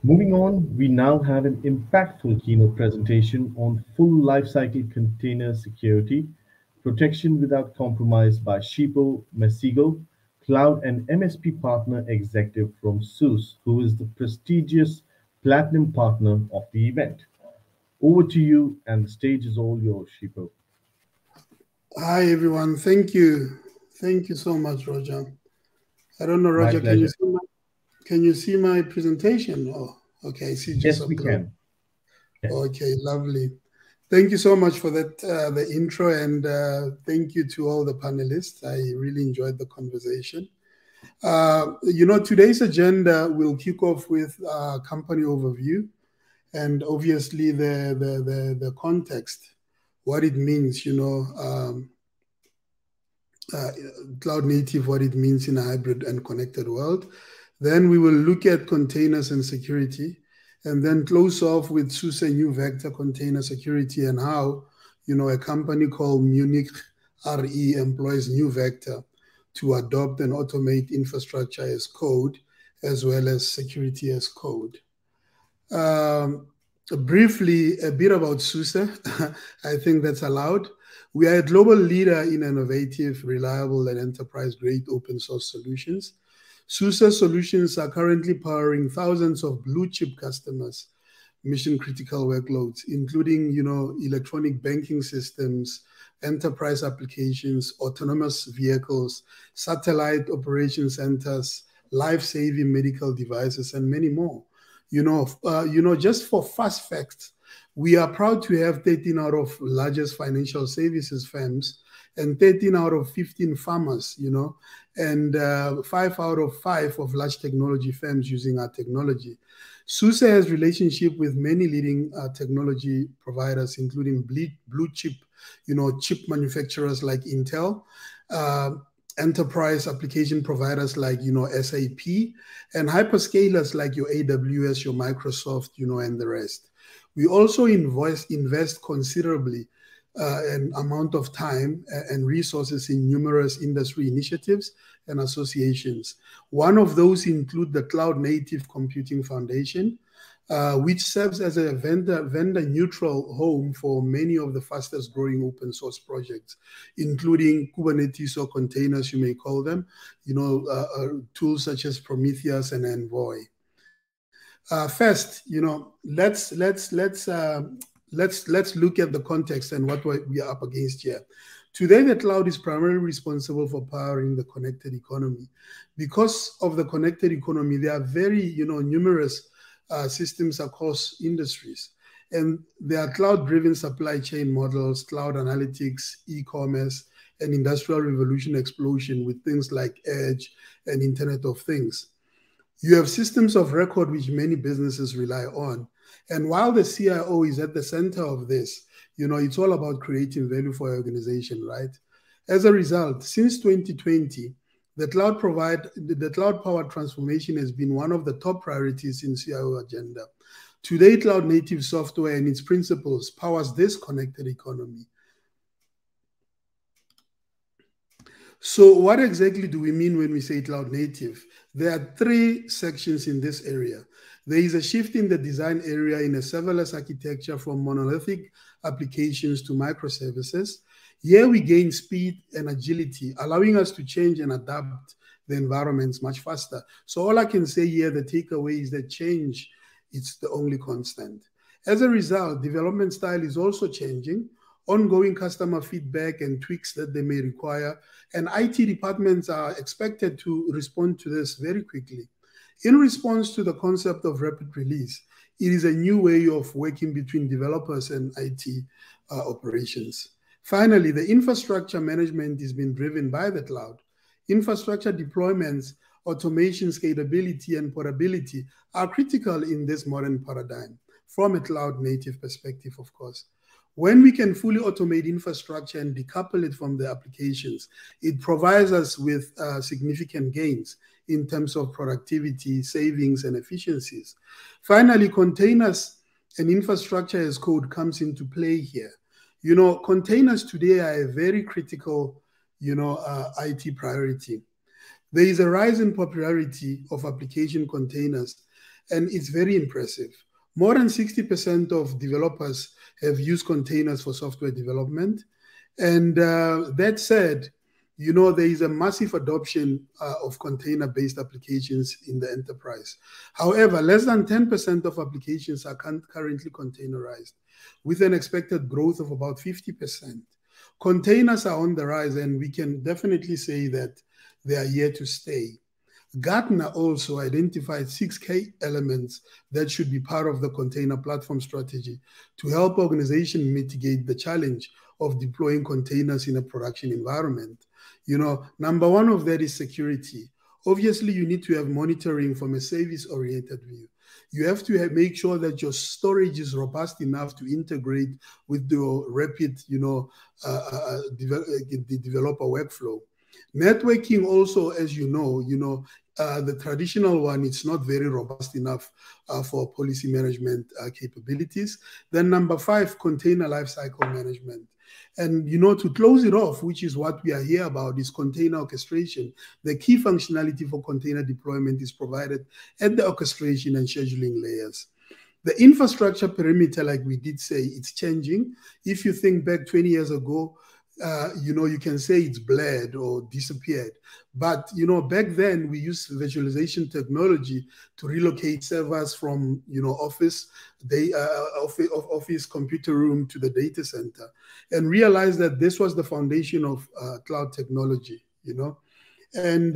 Moving on, we now have an impactful keynote presentation on full lifecycle container security, protection without compromise by Tshepo Masigo, Cloud and MSP Partner Executive from SUSE, who is the prestigious Platinum Partner of the event. Over to you, and the stage is all yours, Tshepo. Hi, everyone. Thank you. Thank you so much, Roger. I don't know, My Roger, pleasure. can you see my presentation? Oh, okay. I see just Yes, we Abdul. can. Yes. Okay, lovely. Thank you so much for that, the intro, and thank you to all the panelists. I really enjoyed the conversation. Today's agenda will kick off with a company overview and obviously the context, what it means, cloud native, what it means in a hybrid and connected world. Then we will look at containers and security, and then close off with SUSE new vector container security and how, a company called Munich RE employs new vector to adopt and automate infrastructure as code, as well as security as code. Briefly, a bit about SUSE. I think that's allowed. We are a global leader in innovative, reliable, and enterprise-grade open source solutions. SUSE solutions are currently powering thousands of blue-chip customers' mission-critical workloads, including, electronic banking systems, enterprise applications, autonomous vehicles, satellite operation centers, life-saving medical devices, and many more. Just for fast facts, we are proud to have 13 out of largest financial services firms and 13 out of 15 farmers, and 5 out of 5 of large technology firms using our technology. SUSE has relationship with many leading technology providers, including blue chip, chip manufacturers like Intel, enterprise application providers like, SAP, and hyperscalers like your AWS, your Microsoft, and the rest. We also invest considerably an amount of time and resources in numerous industry initiatives and associations. One of those include the Cloud Native Computing Foundation, which serves as a vendor-neutral home for many of the fastest-growing open source projects, including Kubernetes or containers, you may call them, tools such as Prometheus and Envoy. First, let's look at the context and what we are up against here. Today, the cloud is primarily responsible for powering the connected economy. Because of the connected economy, there are very, numerous systems across industries. And there are cloud-driven supply chain models, cloud analytics, e-commerce, and industrial revolution explosion with things like Edge and Internet of Things. You have systems of record which many businesses rely on. And while the CIO is at the center of this, it's all about creating value for your organization, right? As a result, since 2020, the cloud-powered transformation has been one of the top priorities in CIO agenda. Today, cloud-native software and its principles powers this connected economy. So what exactly do we mean when we say cloud-native? There are 3 sections in this area. There is a shift in the design area in a serverless architecture from monolithic applications to microservices. Here we gain speed and agility, allowing us to change and adapt the environments much faster. So all I can say here, the takeaway is that change, it's the only constant. As a result, development style is also changing. Ongoing customer feedback and tweaks that they may require, and IT departments are expected to respond to this very quickly. In response to the concept of rapid release, it is a new way of working between developers and IT operations. Finally, the infrastructure management is being driven by the cloud. Infrastructure deployments, automation, scalability, and portability are critical in this modern paradigm from a cloud-native perspective, of course. When we can fully automate infrastructure and decouple it from the applications, it provides us with significant gains in terms of productivity, savings, and efficiencies. Finally, containers and infrastructure as code comes into play here. Containers today are a very critical, IT priority. There is a rise in popularity of application containers, and it's very impressive. More than 60% of developers have used containers for software development. And that said, there is a massive adoption of container-based applications in the enterprise. However, less than 10% of applications are currently containerized, with an expected growth of about 50%. Containers are on the rise, and we can definitely say that they are here to stay. Gartner also identified 6 key elements that should be part of the container platform strategy to help organizations mitigate the challenge of deploying containers in a production environment. Number one of that is security. Obviously, you need to have monitoring from a service-oriented view. You have to make sure that your storage is robust enough to integrate with your rapid, the developer workflow. Networking also, as the traditional one, it's not very robust enough for policy management capabilities. Then number 5, container lifecycle management. And, to close it off, which is what we are here about, is container orchestration. The key functionality for container deployment is provided at the orchestration and scheduling layers. The infrastructure perimeter, like we did say, it's changing. If you think back 20 years ago, you can say it's bled or disappeared. But, back then we used visualization technology to relocate servers from, office computer room to the data center, and realize that this was the foundation of cloud technology, And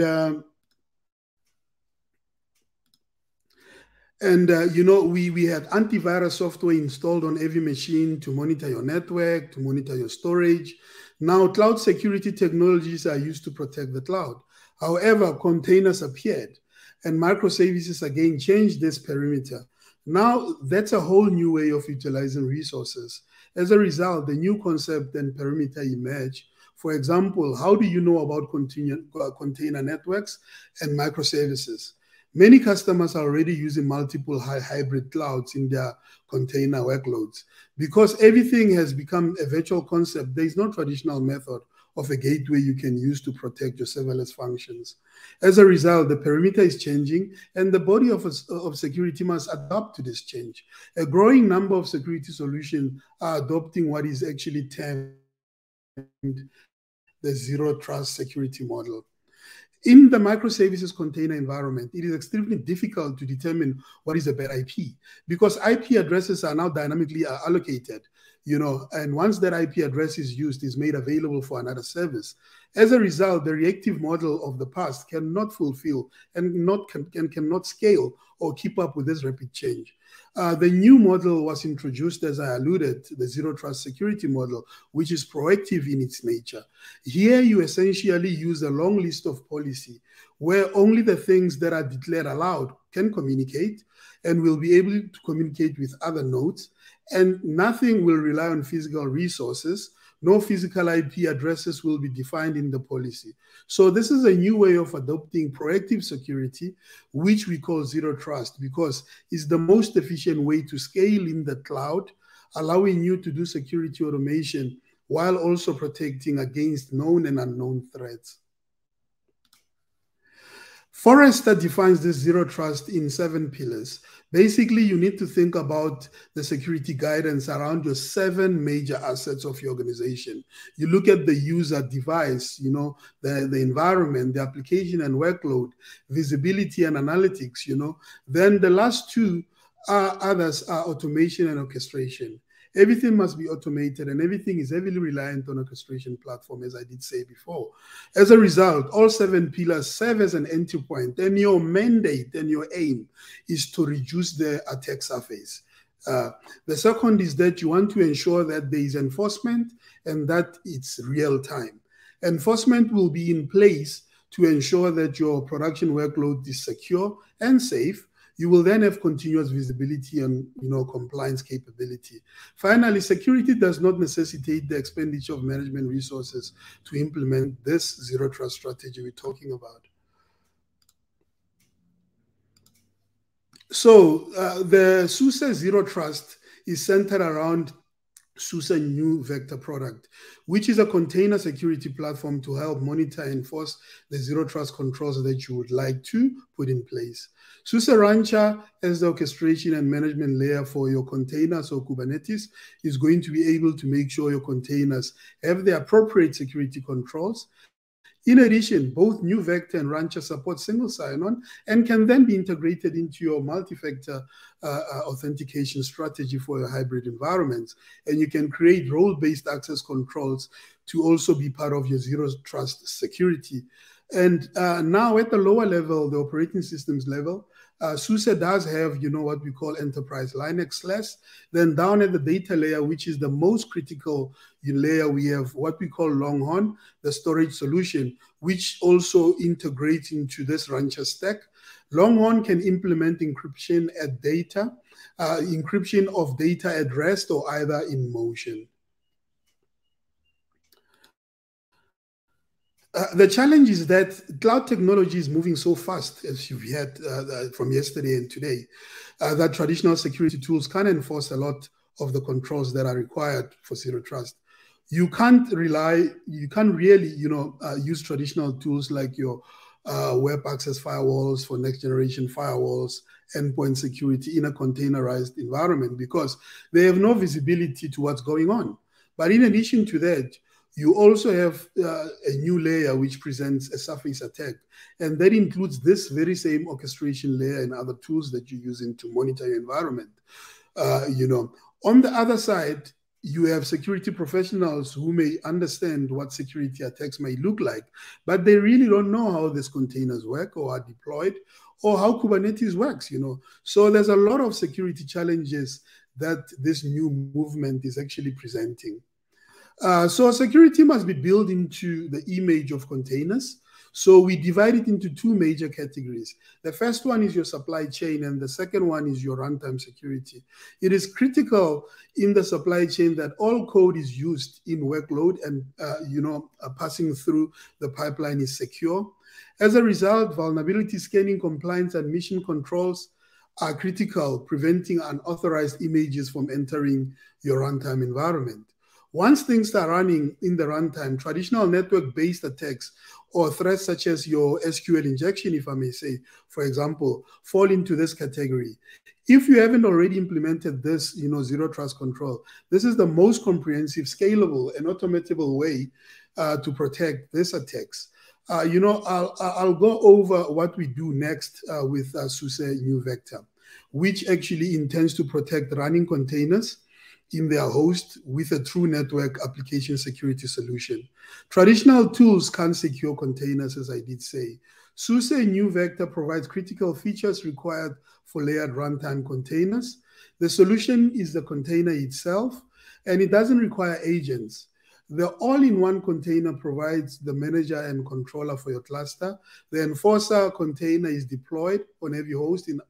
we had antivirus software installed on every machine to monitor your network, to monitor your storage. Now, cloud security technologies are used to protect the cloud. However, containers appeared, and microservices again changed this perimeter. Now, that's a whole new way of utilizing resources. As a result, the new concept and perimeter emerge. For example, how do you know about container networks and microservices? Many customers are already using multiple hybrid clouds in their container workloads. Because everything has become a virtual concept, there is no traditional method of a gateway you can use to protect your serverless functions. As a result, the perimeter is changing, and the body of security must adapt to this change. A growing number of security solutions are adopting what is actually termed the zero trust security model. In the microservices container environment, it is extremely difficult to determine what is a bad IP, because IP addresses are now dynamically allocated, and once that IP address is used, is made available for another service. As a result, the reactive model of the past cannot fulfill and cannot scale or keep up with this rapid change. The new model was introduced, as I alluded, the zero trust security model, which is proactive in its nature. Here, you essentially use a long list of policy where only the things that are declared aloud can communicate and will be able to communicate with other nodes, and nothing will rely on physical resources. No physical IP addresses will be defined in the policy. So this is a new way of adopting proactive security, which we call zero trust, because it's the most efficient way to scale in the cloud, allowing you to do security automation while also protecting against known and unknown threats. Forrester defines this zero trust in 7 pillars. Basically, you need to think about the security guidance around your 7 major assets of your organization. You look at the user device, the environment, the application and workload, visibility and analytics, Then the last 2 others are automation and orchestration. Everything must be automated, and everything is heavily reliant on orchestration platform, as I did say before. As a result, all 7 pillars serve as an entry point, and your mandate and your aim is to reduce the attack surface. The second is that you want to ensure that there is enforcement and that it's real time. Enforcement will be in place to ensure that your production workload is secure and safe. You will then have continuous visibility and compliance capability. Finally, security does not necessitate the expenditure of management resources to implement this zero trust strategy we're talking about. So the SUSE zero trust is centered around SUSE new vector product, which is a container security platform to help monitor and enforce the zero trust controls that you would like to put in place. SUSE Rancher, as the orchestration and management layer for your containers or Kubernetes, is going to be able to make sure your containers have the appropriate security controls. In addition, both New Vector and Rancher support single sign-on and can then be integrated into your multi-factor authentication strategy for your hybrid environments. And you can create role-based access controls to also be part of your zero trust security. And now at the lower level, the operating systems level, SUSE does have, what we call enterprise Linux/. Then down at the data layer, which is the most critical layer, we have what we call Longhorn, the storage solution, which also integrates into this Rancher stack. Longhorn can implement encryption at data, encryption of data at rest or either in motion. The challenge is that cloud technology is moving so fast, as you've heard from yesterday and today, that traditional security tools can't enforce a lot of the controls that are required for zero trust. You can't really, use traditional tools like your web access firewalls for next generation firewalls, endpoint security in a containerized environment because they have no visibility to what's going on. But in addition to that, you also have a new layer which presents a surface attack. And that includes this very same orchestration layer and other tools that you're using to monitor your environment. On the other side, you have security professionals who may understand what security attacks may look like, but they really don't know how these containers work or are deployed or how Kubernetes works, So there's a lot of security challenges that this new movement is actually presenting. So security must be built into the image of containers. So we divide it into two major categories. The first one is your supply chain, and the second one is your runtime security. It is critical in the supply chain that all code is used in workload and passing through the pipeline is secure. As a result, vulnerability scanning, compliance, and mission controls are critical, preventing unauthorized images from entering your runtime environment. Once things start running in the runtime, traditional network-based attacks or threats such as your SQL injection, if I may say, for example, fall into this category. If you haven't already implemented this, zero trust control, this is the most comprehensive, scalable, and automatable way to protect these attacks. I'll go over what we do next with SUSE New Vector, which actually intends to protect running containers in their host with a true network application security solution. Traditional tools can't secure containers, as I did say. SUSE New Vector provides critical features required for layered runtime containers. The solution is the container itself, and it doesn't require agents. The all-in-one container provides the manager and controller for your cluster. The enforcer container is deployed on every host and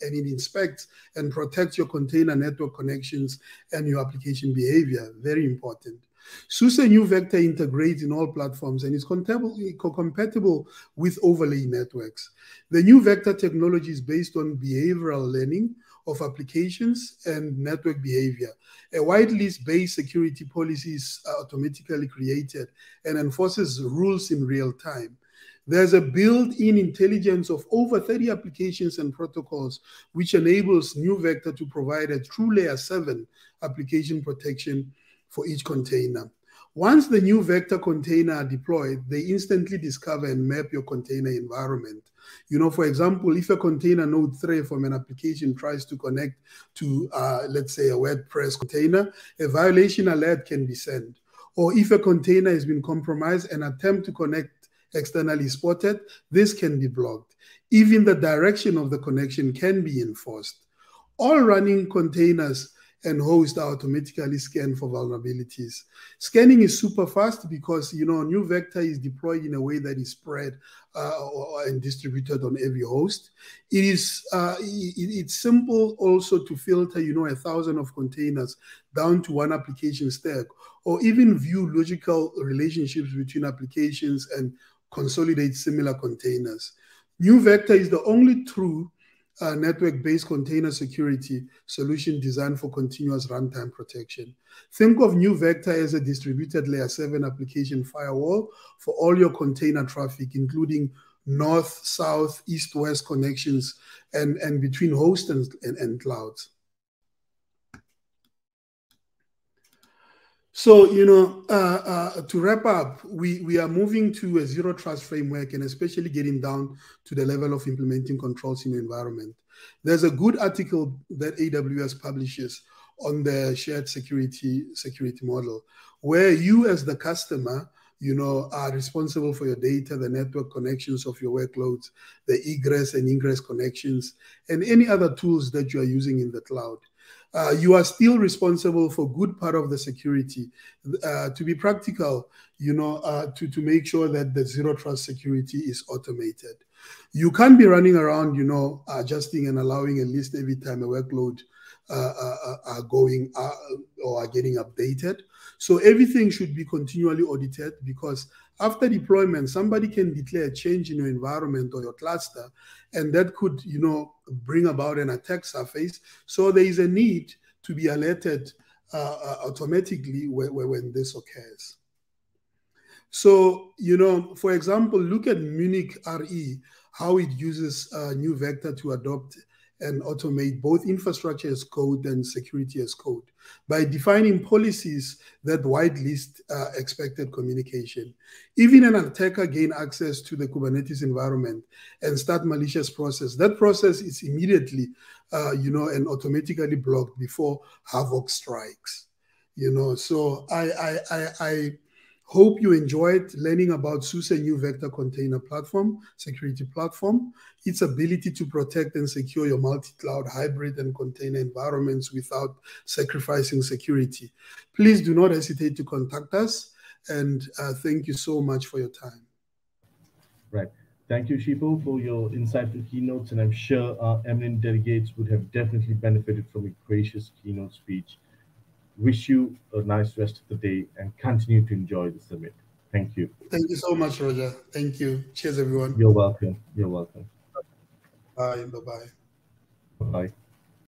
it inspects and protects your container network connections and your application behavior. Very important. SUSE New Vector integrates in all platforms and is compatible with overlay networks. The New Vector technology is based on behavioral learning of applications and network behavior. A whitelist-based security policy is automatically created and enforces rules in real time. There's a built-in intelligence of over 30 applications and protocols, which enables New Vector to provide a true layer 7 application protection for each container. Once the New Vector container are deployed, they instantly discover and map your container environment. For example, if a container node 3 from an application tries to connect to, let's say, a WordPress container, a violation alert can be sent. Or if a container has been compromised and attempt to connect externally spotted, this can be blocked. Even the direction of the connection can be enforced. All running containers and hosts are automatically scanned for vulnerabilities. Scanning is super fast because New Vector is deployed in a way that is spread and distributed on every host. It's simple also to filter 1,000 of containers down to one application stack, or even view logical relationships between applications and consolidate similar containers. New Vector is the only true network-based container security solution designed for continuous runtime protection. Think of NuVector as a distributed layer 7 application firewall for all your container traffic, including north, south, east, west connections, and between hosts and clouds. So, to wrap up, we are moving to a zero trust framework, and especially getting down to the level of implementing controls in your environment. There's a good article that AWS publishes on the shared security model, where you as the customer, are responsible for your data, the network connections of your workloads, the egress and ingress connections, and any other tools that you are using in the cloud. You are still responsible for good part of the security. To be practical, to make sure that the zero trust security is automated. You can't be running around, adjusting and allowing a list every time a workload are going or are getting updated. So everything should be continually audited, because after deployment, somebody can declare a change in your environment or your cluster, and that could, bring about an attack surface. So there is a need to be alerted automatically when this occurs. So, for example, look at Munich RE, how it uses NuVector to adopt and automate both infrastructure as code and security as code by defining policies that whitelist expected communication. Even an attacker gain access to the Kubernetes environment and start malicious process. That process is immediately, and automatically blocked before havoc strikes. So I hope you enjoyed learning about SUSE NuVector Container Platform, security platform, its ability to protect and secure your multi-cloud, hybrid, and container environments without sacrificing security. Please do not hesitate to contact us, and thank you so much for your time. Right. Thank you, Tshepo, for your insightful keynotes, and I'm sure our eminent delegates would have definitely benefited from a gracious keynote speech. Wish you a nice rest of the day and continue to enjoy the summit. Thank you. Thank you so much, Roger. Thank you. Cheers, everyone. You're welcome. You're welcome. Bye. Bye-bye. Bye.